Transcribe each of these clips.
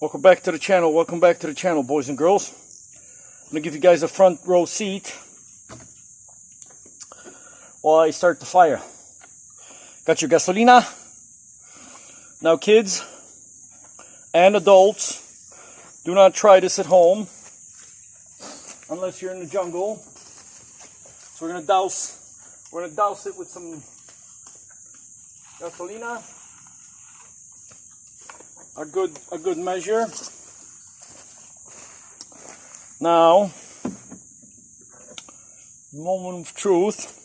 Welcome back to the channel. Welcome back to the channel, boys and girls. I'm going to give you guys a front row seat while I start the fire. Got your gasolina. Now kids and adults, do not try this at home unless you're in the jungle. So we're going to douse it with some gasolina. A good measure. Now, moment of truth.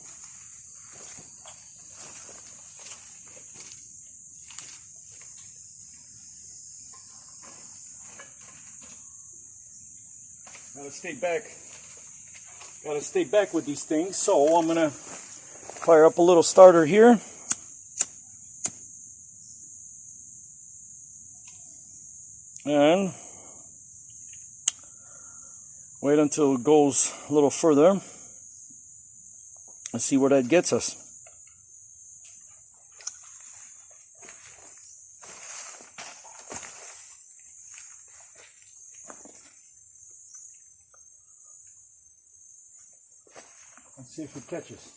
Gotta stay back with these things. So I'm gonna fire up a little starter here. And wait until it goes a little further and see where that gets us. Let's see if it catches.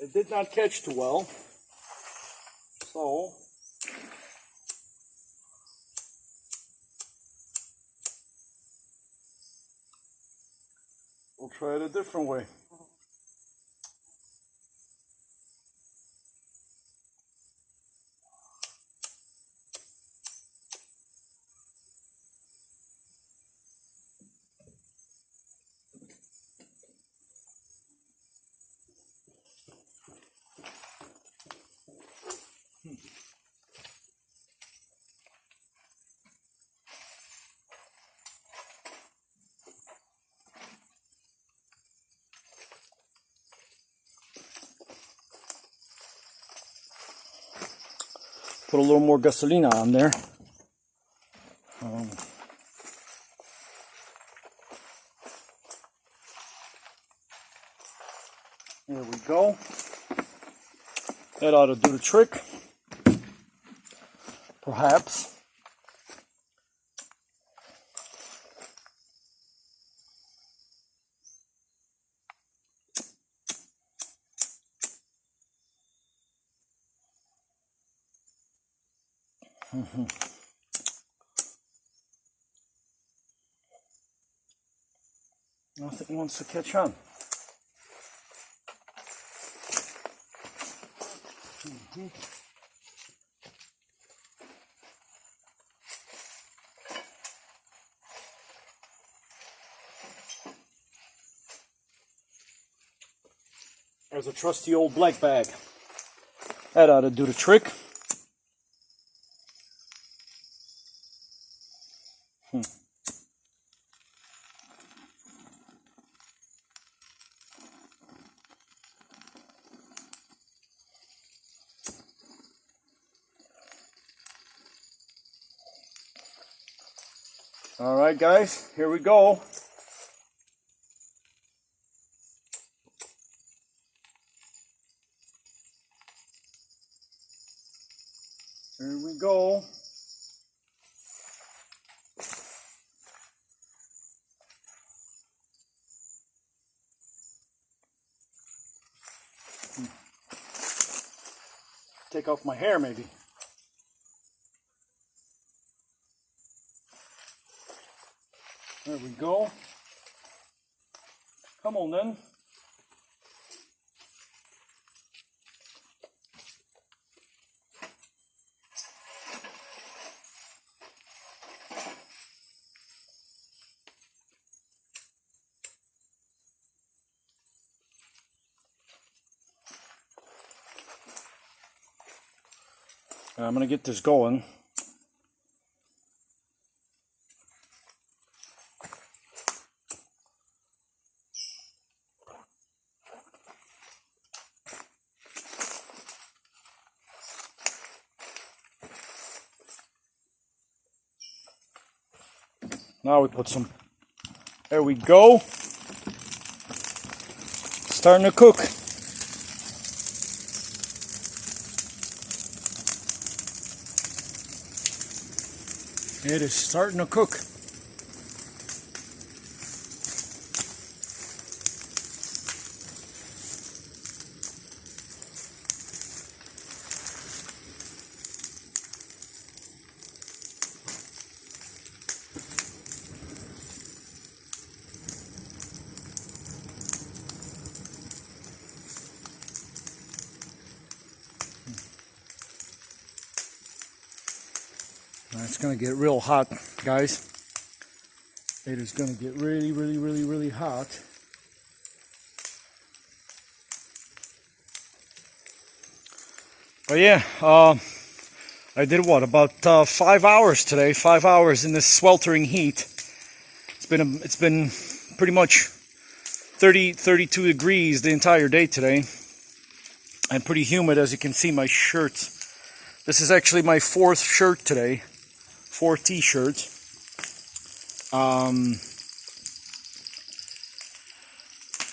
It did not catch too well, so we'll try it a different way. Put a little more gasolina on there. There we go. That ought to do the trick. Perhaps. Nothing wants to catch on. There's a trusty old black bag. That ought to do the trick. All right, guys, here we go. Here we go. Take off my hair, maybe. There we go. Come on then. I'm going to get this going. Now we put some There we go. Starting to cook. It is starting to cook. It's going to get real hot, guys. It is going to get really, really, really, really hot. But yeah, I did what, about 5 hours today. 5 hours in this sweltering heat. It's been pretty much 32 degrees the entire day today, and pretty humid, as you can see. My shirt. This is actually my fourth shirt today. 4 t-shirts.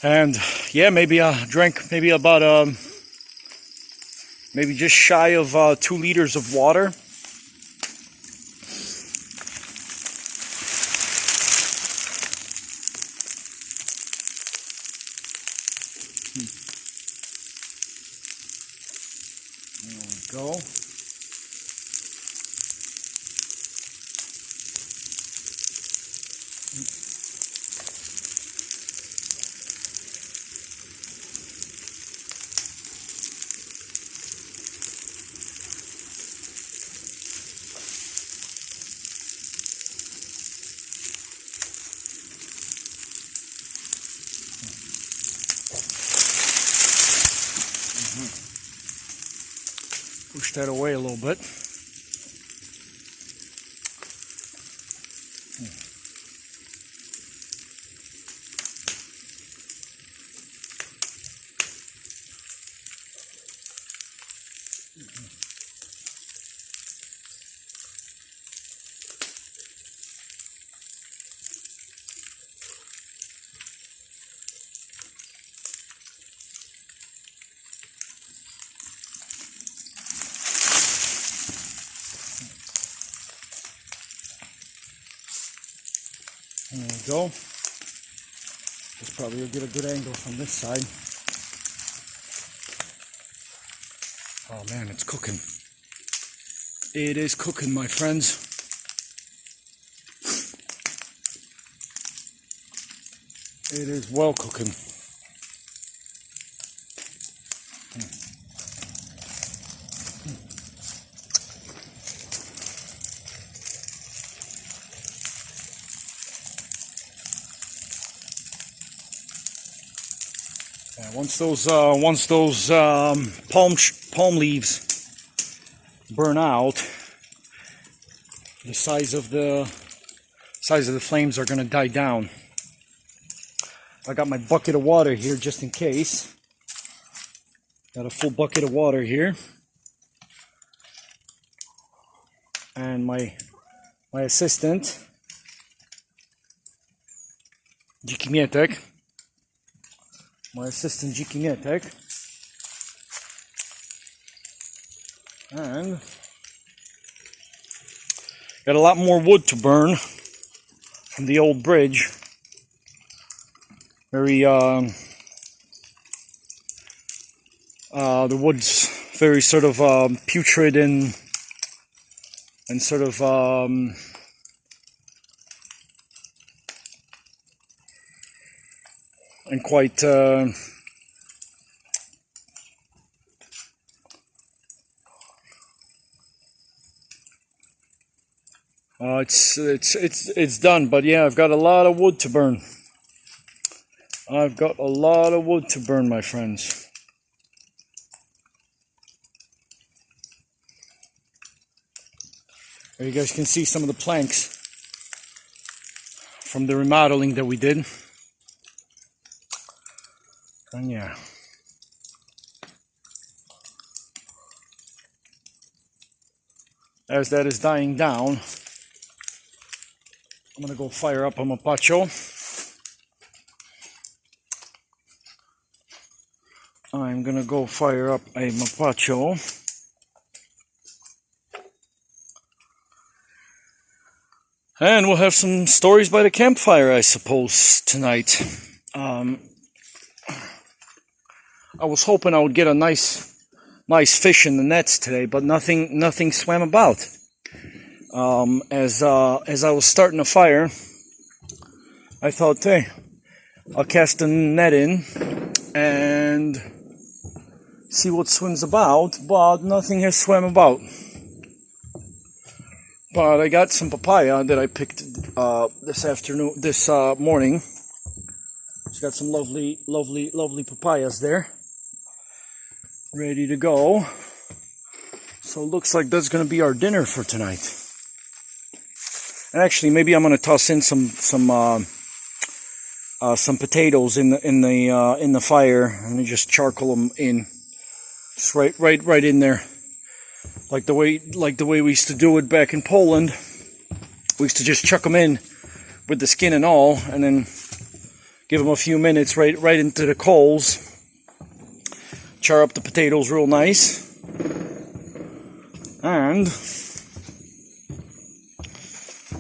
And yeah, maybe I drank maybe about maybe just shy of 2 liters of water. There we go. Push that away a little bit. There we go. This probably will get a good angle from this side. Oh man, it's cooking. It is cooking, my friends. It is well cooking. Once those palm leaves burn out, the size of the flames are going to die down. I got my bucket of water here just in case. Got a full bucket of water here, and my assistant, Dziki my assistant Dziki, and got a lot more wood to burn from the old bridge. Very the wood's very sort of putrid and sort of and quite it's done, but yeah, I've got a lot of wood to burn. I've got a lot of wood to burn, my friends. There you guys can see some of the planks from the remodeling that we did. And yeah. As that is dying down, I'm gonna go fire up a mapacho. I'm gonna go fire up a mapacho. And we'll have some stories by the campfire, I suppose, tonight. I was hoping I would get a nice fish in the nets today, but nothing swam about. As I was starting the fire, I thought, hey, I'll cast the net in and see what swims about, but nothing has swam about. But I got some papaya that I picked this morning. It's got some lovely papayas there, ready to go. So it looks like that's going to be our dinner for tonight. And actually, maybe I'm going to toss in some potatoes in the fire and just charcoal them in, just right in there. Like the way we used to do it back in Poland. We used to just chuck them in with the skin and all, and then give them a few minutes right into the coals. Char up the potatoes real nice. And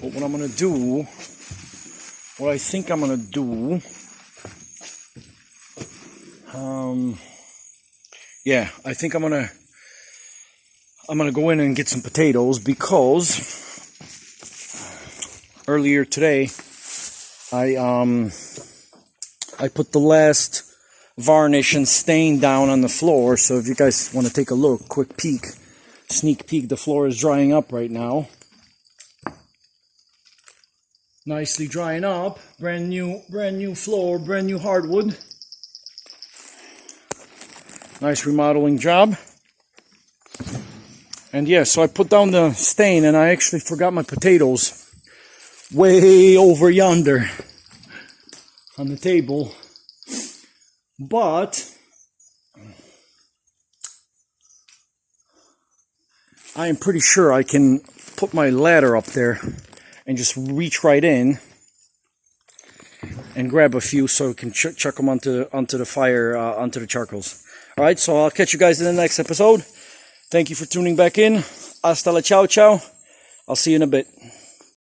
what I'm gonna do, what I think I'm gonna do, yeah, I think I'm gonna go in and get some potatoes, because earlier today I put the last varnish and stain down on the floor. So if you guys want to take a look, quick peek, sneak peek, the floor is drying up right now. Nicely drying up. Brand new floor, brand new hardwood. Nice remodeling job. And yeah, so I put down the stain, and I actually forgot my potatoes way over yonder on the table. But I am pretty sure I can put my ladder up there and just reach right in and grab a few, so I can chuck them onto the fire, onto the charcoals. All right, so I'll catch you guys in the next episode. Thank you for tuning back in. Hasta la ciao ciao. I'll see you in a bit.